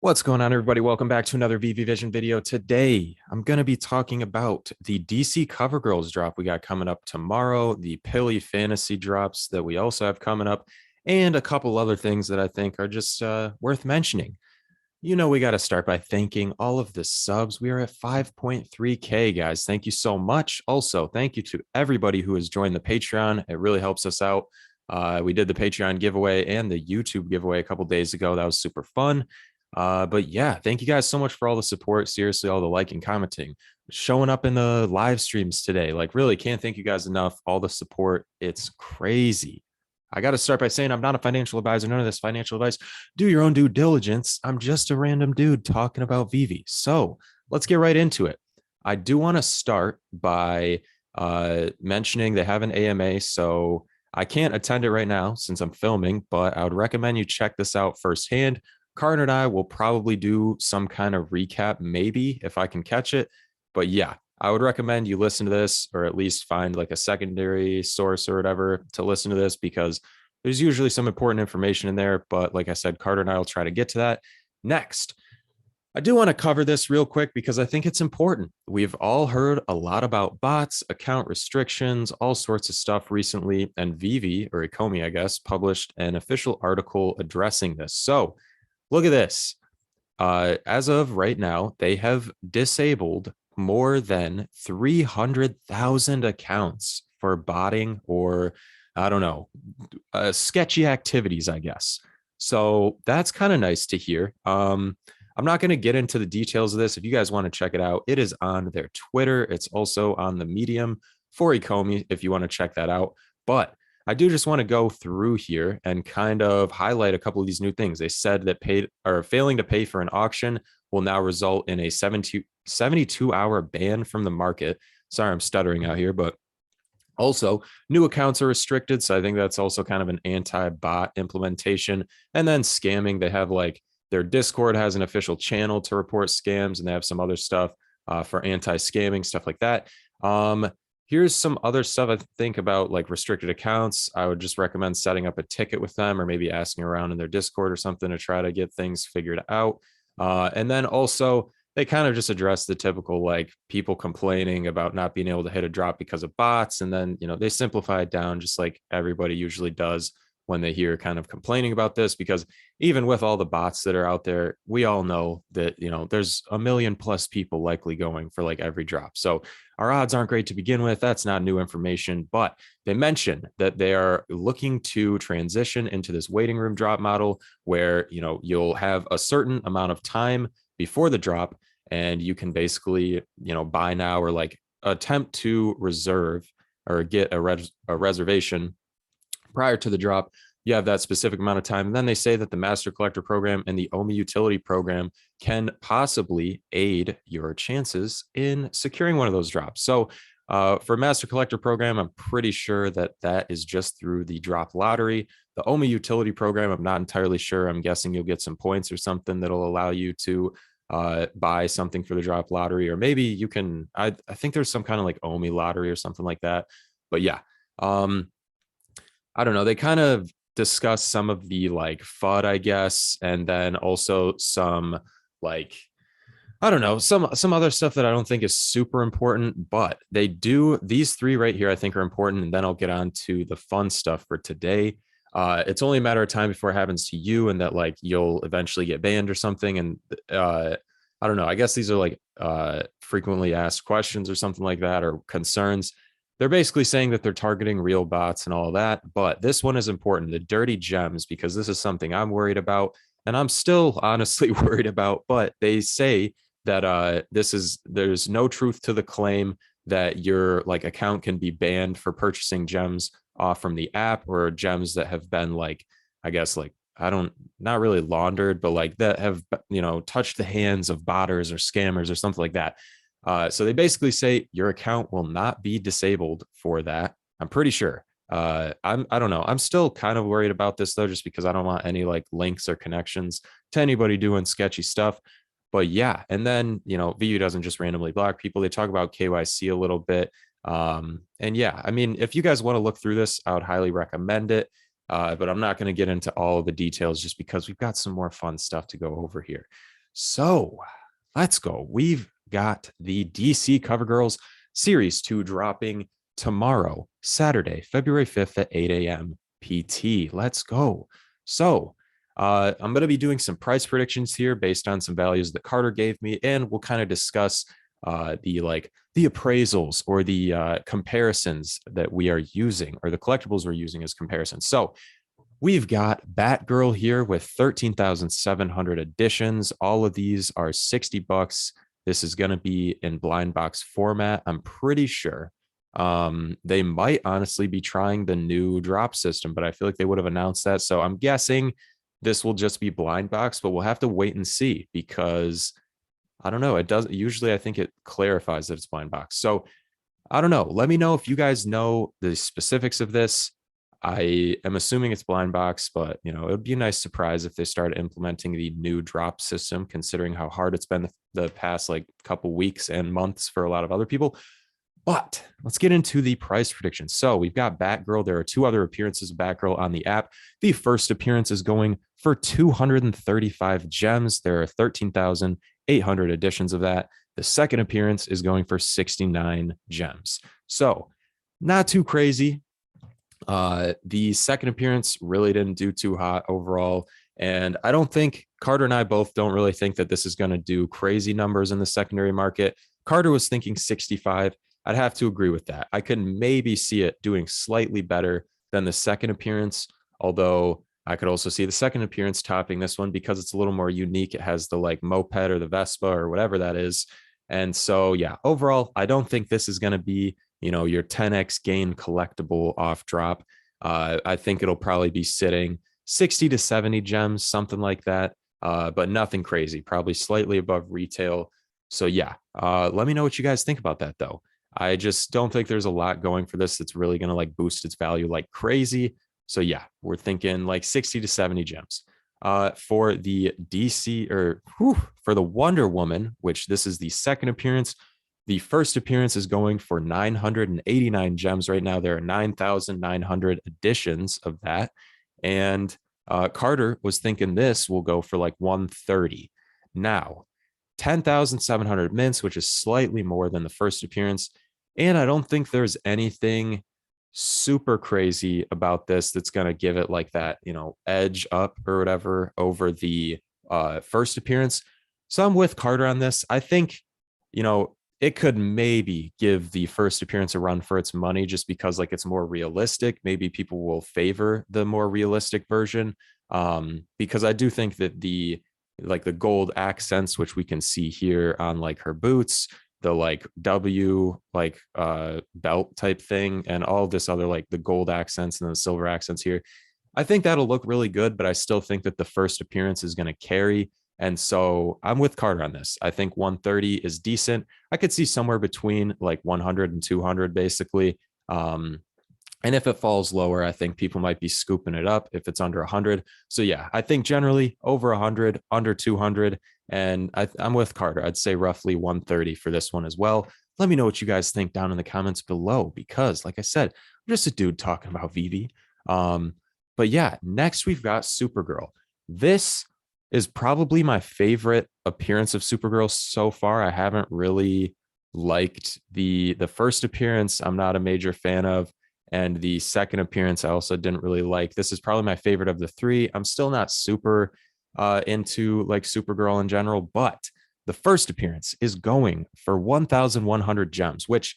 What's going on, everybody? Welcome back to another VV Vision video. Today, I'm going to be talking about the DC Cover Girls drop we got coming up tomorrow, the Pilly Fantasy drops that we also have coming up, and a couple other things that I think are just worth mentioning. We got to start by thanking all of the subs. We are at 5.3K, guys. Thank you so much. Also, thank you to everybody who has joined the Patreon. It really helps us out. We did the Patreon giveaway and the YouTube giveaway a couple days ago. That was super fun. But yeah, thank you guys so much for all the support. Seriously, all the like and commenting, showing up in the live streams today. Like, really can't thank you guys enough. All the support. It's crazy. I got to start by saying I'm not a financial advisor. None of this financial advice. Do your own due diligence. I'm just a random dude talking about Veve. So let's get right into it. I do want to start by mentioning they have an AMA. So I can't attend it right now since I'm filming, but I would recommend you check this out firsthand. Carter and I will probably do some kind of recap, maybe if I can catch it. But yeah, I would recommend you listen to this, or at least find like a secondary source or whatever to listen to this, because there's usually some important information in there. But like I said, Carter and I will try to get to that next. I do want to cover this real quick because I think it's important. We've all heard a lot about bots, account restrictions, all sorts of stuff recently. And Veve, or Ecomi, I guess, published an official article addressing this. So look at this. As of right now, they have disabled more than 300,000 accounts for botting or, I don't know, sketchy activities, I guess. So that's kind of nice to hear. I'm not going to get into the details of this. If you guys want to check it out, it is on their Twitter. It's also on the Medium for Ecomi if you want to check that out. But I do just want to go through here and kind of highlight a couple of these new things. They said that failing to pay for an auction will now result in a 72-hour ban from the market. Sorry, I'm stuttering out here, but also new accounts are restricted. So I think that's also kind of an anti-bot implementation. And then scamming, they have like their Discord has an official channel to report scams, and they have some other stuff for anti-scamming, stuff like that. Here's some other stuff I think about, like restricted accounts. I would just recommend setting up a ticket with them, or maybe asking around in their Discord or something to try to get things figured out. And then also they kind of just address the typical like people complaining about not being able to hit a drop because of bots. And then, they simplify it down just like everybody usually does when they hear kind of complaining about this, because even with all the bots that are out there, we all know that, there's a million plus people likely going for like every drop. So our odds aren't great to begin with. That's not new information, but they mention that they are looking to transition into this waiting room drop model where, you'll have a certain amount of time before the drop, and you can basically, buy now or like attempt to reserve or get a reservation prior to the drop. You have that specific amount of time. And then they say that the Master Collector program and the OMI utility program can possibly aid your chances in securing one of those drops. So for Master Collector program, I'm pretty sure that is just through the drop lottery. The OMI utility program, I'm not entirely sure. I'm guessing you'll get some points or something that'll allow you to buy something for the drop lottery, or maybe you can, I think there's some kind of like OMI lottery or something like that. But yeah, I don't know. They kind of discuss some of the like FUD, I guess, and then also some like, I don't know, some other stuff that I don't think is super important, but they do. These three right here I think are important, and then I'll get on to the fun stuff for today. It's only a matter of time before it happens to you, and that like you'll eventually get banned or something. And I don't know. I guess these are like frequently asked questions or something like that, or concerns. They're basically saying that they're targeting real bots and all of that. But this one is important, the dirty gems, because this is something I'm worried about, and I'm still honestly worried about. But they say that there's no truth to the claim that your like account can be banned for purchasing gems off from the app, or gems that have been like, I guess like, not really laundered, but like that have, touched the hands of botters or scammers or something like that. So they basically say your account will not be disabled for that. I'm pretty sure. I don't know. I'm still kind of worried about this though, just because I don't want any like links or connections to anybody doing sketchy stuff. But yeah, and then VU doesn't just randomly block people. They talk about KYC a little bit. And yeah, I mean, if you guys want to look through this, I would highly recommend it. but I'm not going to get into all of the details just because we've got some more fun stuff to go over here. So let's go. We've got the DC CoverGirls Series 2 dropping tomorrow, Saturday, February 5th at 8 a.m. PT. Let's go. So I'm going to be doing some price predictions here based on some values that Carter gave me, and we'll kind of discuss the appraisals or the comparisons that we are using, or the collectibles we're using as comparisons. So we've got Batgirl here with 13,700 editions. All of these are $60. This is going to be in blind box format, I'm pretty sure. They might honestly be trying the new drop system, but I feel like they would have announced that. So I'm guessing this will just be blind box, but we'll have to wait and see, because I don't know. It does usually, I think it clarifies that it's blind box. So I don't know. Let me know if you guys know the specifics of this. I am assuming it's blind box, but it would be a nice surprise if they start implementing the new drop system, considering how hard it's been the past like couple weeks and months for a lot of other people. But let's get into the price predictions. So we've got Batgirl. There are 2 other appearances of Batgirl on the app. The first appearance is going for 235 gems. There are 13,800 editions of that. The second appearance is going for 69 gems. So not too crazy. The second appearance really didn't do too hot overall. And I don't think Carter and I both don't really think that this is going to do crazy numbers in the secondary market. Carter was thinking 65. I'd have to agree with that. I could maybe see it doing slightly better than the second appearance, although I could also see the second appearance topping this one because it's a little more unique. It has the like moped or the Vespa or whatever that is. And so, yeah, overall, I don't think this is going to be, your 10x gain collectible off drop. I think it'll probably be sitting 60 to 70 gems, something like that, but nothing crazy, probably slightly above retail. So, yeah, let me know what you guys think about that, though. I just don't think there's a lot going for this that's really going to like boost its value like crazy. So yeah, we're thinking like 60 to 70 gems. For the DC for the Wonder Woman, which this is the second appearance. The first appearance is going for 989 gems right now. There are 9,900 editions of that. And Carter was thinking this will go for like 130. Now, 10,700 mints, which is slightly more than the first appearance. And I don't think there's anything super crazy about this that's going to give it like that, edge up or whatever over the first appearance. So I'm with Carter on this. I think, it could maybe give the first appearance a run for its money just because like it's more realistic. Maybe people will favor the more realistic version, because I do think that the gold accents, which we can see here on like her boots, the like W belt type thing, and all this other like the gold accents and the silver accents here, I think that'll look really good, but I still think that the first appearance is going to carry. And so I'm with Carter on this. I think 130 is decent. I could see somewhere between like 100 and 200 basically. And if it falls lower, I think people might be scooping it up if it's under 100. So yeah, I think generally over 100, under 200. And I'm with Carter. I'd say roughly 130 for this one as well. Let me know what you guys think down in the comments below, because like I said, I'm just a dude talking about Veve. But yeah, next we've got Supergirl. This is probably my favorite appearance of Supergirl so far. I haven't really liked the first appearance. I'm not a major fan of. And the second appearance, I also didn't really like. This is probably my favorite of the 3. I'm still not super into like Supergirl in general, but the first appearance is going for 1,100 gems, which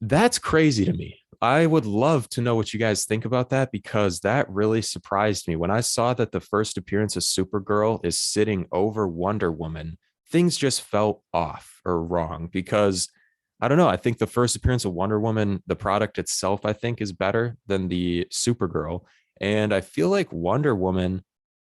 that's crazy to me. I would love to know what you guys think about that, because that really surprised me. When I saw that the first appearance of Supergirl is sitting over Wonder Woman, things just felt off or wrong, because I don't know. I think the first appearance of Wonder Woman, the product itself, I think is better than the Supergirl. And I feel like Wonder Woman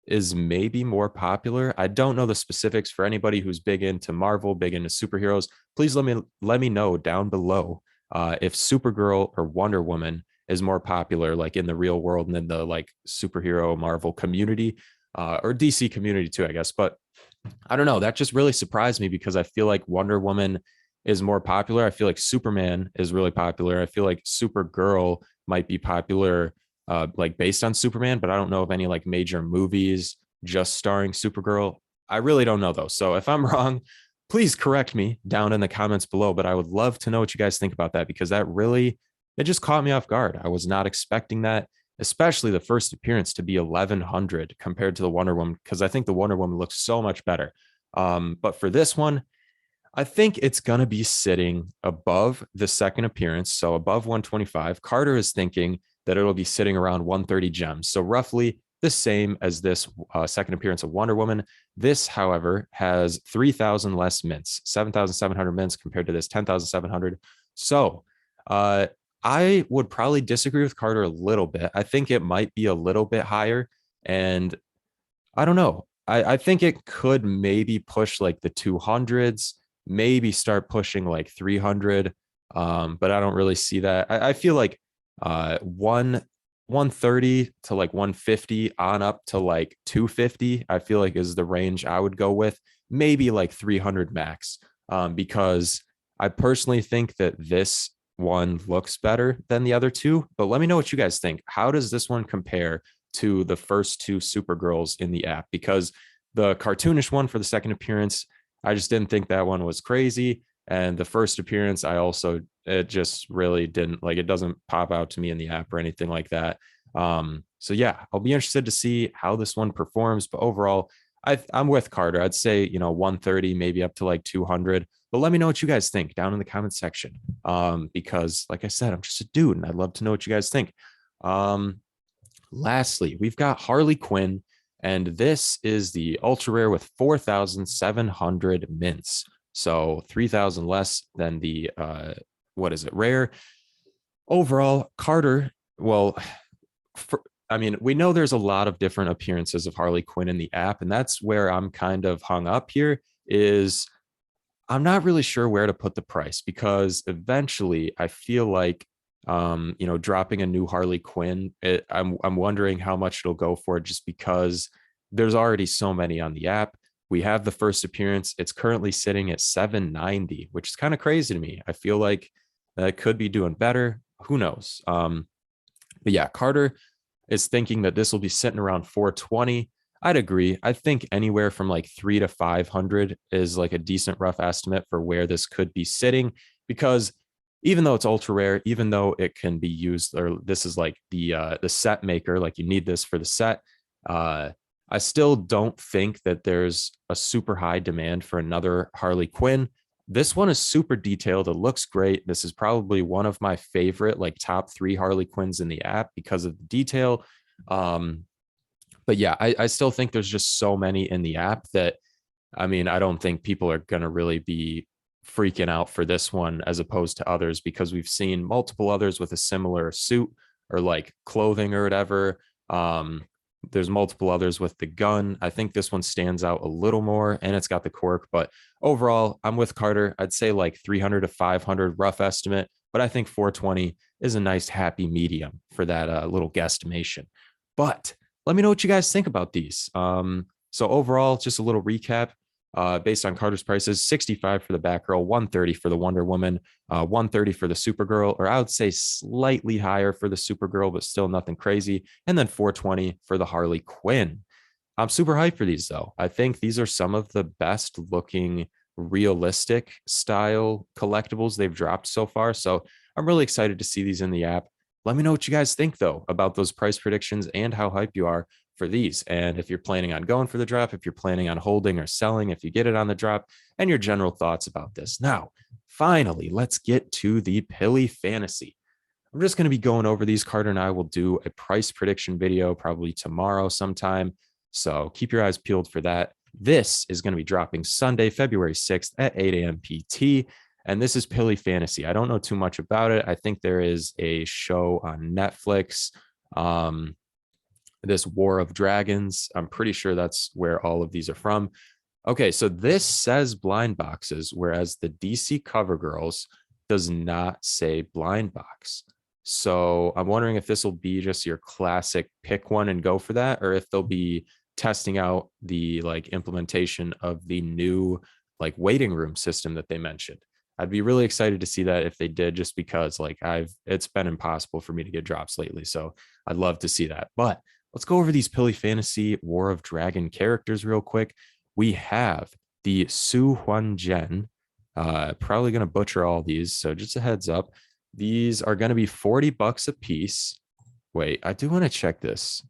is maybe more popular. I don't know the specifics. For anybody who's big into Marvel, big into superheroes, please let me know down below if Supergirl or Wonder Woman is more popular, like in the real world and in the like superhero Marvel community, or DC community too, I guess. But I don't know. That just really surprised me, because I feel like Wonder Woman is more popular. I feel like Superman is really popular. I feel like Supergirl might be popular like based on Superman, but I don't know of any like major movies just starring Supergirl. I really don't know though. So if I'm wrong, please correct me down in the comments below. But I would love to know what you guys think about that, because that really, it just caught me off guard. I was not expecting that, especially the first appearance to be 1100 compared to the Wonder Woman, because I think the Wonder Woman looks so much better. But for this one, I think it's going to be sitting above the second appearance, so above 125. Carter is thinking that it'll be sitting around 130 gems, so roughly the same as this second appearance of Wonder Woman. This, however, has 3,000 less mints, 7,700 mints compared to this 10,700. So I would probably disagree with Carter a little bit. I think it might be a little bit higher, and I don't know. I think it could maybe push like the 200s, maybe start pushing like 300. But I don't really see that. I feel like 130 to like 150 on up to like 250, I feel like is the range I would go with. Maybe like 300 max, because I personally think that this one looks better than the other two. But let me know what you guys think. How does this one compare to the first two Supergirls in the app? Because the cartoonish one for the second appearance, I just didn't think that one was crazy. And the first appearance, it just really didn't, like, it doesn't pop out to me in the app or anything like that. So yeah, I'll be interested to see how this one performs. But overall, I'm with Carter. I'd say, 130, maybe up to like 200. But let me know what you guys think down in the comment section. Because like I said, I'm just a dude and I'd love to know what you guys think. Lastly, we've got Harley Quinn, and this is the ultra rare with 4,700 mints. So 3,000 less than the, rare. Overall, Carter, well, we know there's a lot of different appearances of Harley Quinn in the app, and that's where I'm kind of hung up here. Is I'm not really sure where to put the price, because eventually I feel like dropping a new Harley Quinn, I'm wondering how much it'll go for, just because there's already so many on the app. We have the first appearance. It's currently sitting at 790, which is kind of crazy to me. I feel like that could be doing better. Who knows? But yeah, Carter is thinking that this will be sitting around 420. I'd agree. I think anywhere from like 300 to 500 is like a decent rough estimate for where this could be sitting, because even though it's ultra rare, even though it can be used, or this is like the set maker, like you need this for the set, I still don't think that there's a super high demand for another Harley Quinn. This one is super detailed. It looks great. This is probably one of my favorite, like top 3 Harley Quinns in the app because of the detail. But yeah, I still think there's just so many in the app that, I don't think people are going to really be freaking out for this one as opposed to others, because we've seen multiple others with a similar suit or like clothing or whatever. There's multiple others with the gun. I think this one stands out a little more, and it's got the quirk. But overall, I'm with Carter. I'd say like 300 to 500 rough estimate, but I think 420 is a nice happy medium for that little guesstimation. But let me know what you guys think about these. So overall, just a little recap. Based on Carter's prices, 65 for the Batgirl, 130 for the Wonder Woman, 130 for the Supergirl, or I would say slightly higher for the Supergirl, but still nothing crazy. And then 420 for the Harley Quinn. I'm super hyped for these though. I think these are some of the best looking realistic style collectibles they've dropped so far. So I'm really excited to see these in the app. Let me know what you guys think though about those price predictions and how hyped you are for these. And if you're planning on going for the drop, if you're planning on holding or selling, if you get it on the drop, and your general thoughts about this. Now, finally, let's get to the Pilly Fantasy. I'm just going to be going over these. Carter and I will do a price prediction video probably tomorrow sometime. So keep your eyes peeled for that. This is going to be dropping Sunday, February 6th at 8 a.m. PT. And this is Pilly Fantasy. I don't know too much about it. I think there is a show on Netflix. This War of Dragons. I'm pretty sure that's where all of these are from. Okay, so this says blind boxes, whereas the DC Cover Girls does not say blind box. So I'm wondering if this will be just your classic pick one and go for that, or if they'll be testing out the like implementation of the new like waiting room system that they mentioned. I'd be really excited to see that if they did, just because like it's been impossible for me to get drops lately. So I'd love to see that. But let's go over these Pilly Fantasy War of Dragon characters real quick. We have the Su Huan Zhen. Probably going to butcher all these. So just a heads up. These are going to be $40 a piece. Wait, I do want to check this.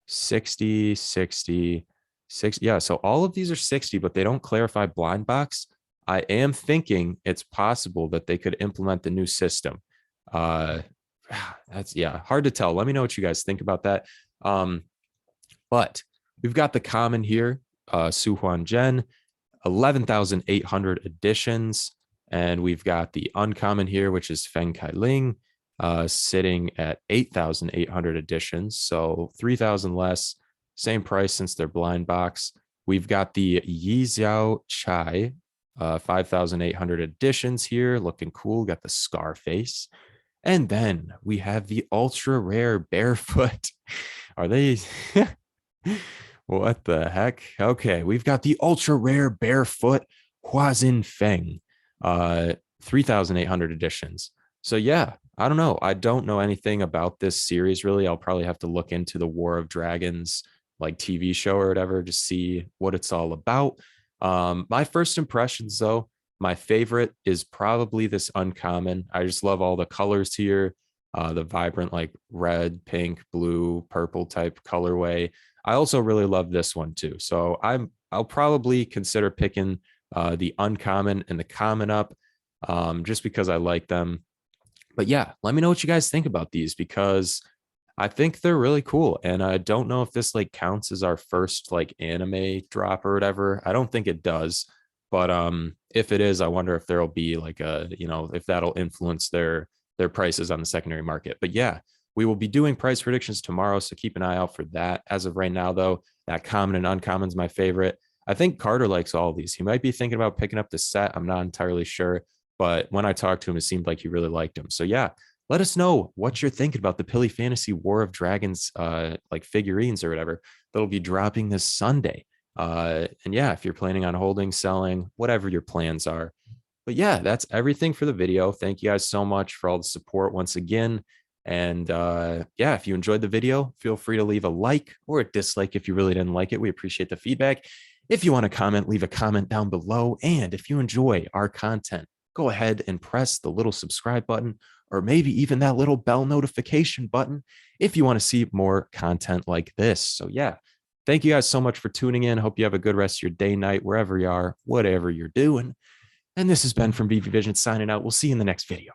60, 60, 60. Yeah, so all of these are 60, but they don't clarify blind box. I am thinking it's possible that they could implement the new system. Uh, that's yeah, hard to tell. Let me know what you guys think about that. Um, but we've got the common here, Su Huan Zhen, 11,800 editions. And we've got the uncommon here, which is Feng Kai Ling, sitting at 8,800 editions. So 3,000 less, same price since they're blind box. We've got the Yi Xiao Chai, 5,800 editions here, looking cool. Got the scar face. And then we have the ultra rare barefoot. Are they? What the heck? Okay, we've got the ultra rare barefoot Huazin Feng, 3,800 editions. So yeah, I don't know. I don't know anything about this series really. I'll probably have to look into the War of Dragons like TV show or whatever to see what it's all about. My first impressions though, my favorite is probably this uncommon. I just love all the colors here, the vibrant like red, pink, blue, purple type colorway. I also really love this one too. So I'll probably consider picking the uncommon and the common up, just because I like them. But yeah, let me know what you guys think about these, because I think they're really cool. And I don't know if this like counts as our first like anime drop or whatever. I don't think it does. But if it is, I wonder if there'll be like a, if that'll influence their prices on the secondary market. But yeah, we will be doing price predictions tomorrow, so keep an eye out for that. As of right now, though, that common and uncommon is my favorite. I think Carter likes all of these. He might be thinking about picking up the set. I'm not entirely sure, but when I talked to him, it seemed like he really liked him. So yeah, let us know what you're thinking about the Pilly Fantasy War of Dragons, like figurines or whatever that'll be dropping this Sunday. And yeah, if you're planning on holding, selling, whatever your plans are. But yeah, that's everything for the video. Thank you guys so much for all the support once again. And yeah, if you enjoyed the video, feel free to leave a like or a dislike if you really didn't like it. We appreciate the feedback. If you want to comment, leave a comment down below. And if you enjoy our content, go ahead and press the little subscribe button, or maybe even that little bell notification button if you want to see more content like this. So yeah, thank you guys so much for tuning in. Hope you have a good rest of your day, night, wherever you are, whatever you're doing. And this has been from Veve Vision signing out. We'll see you in the next video.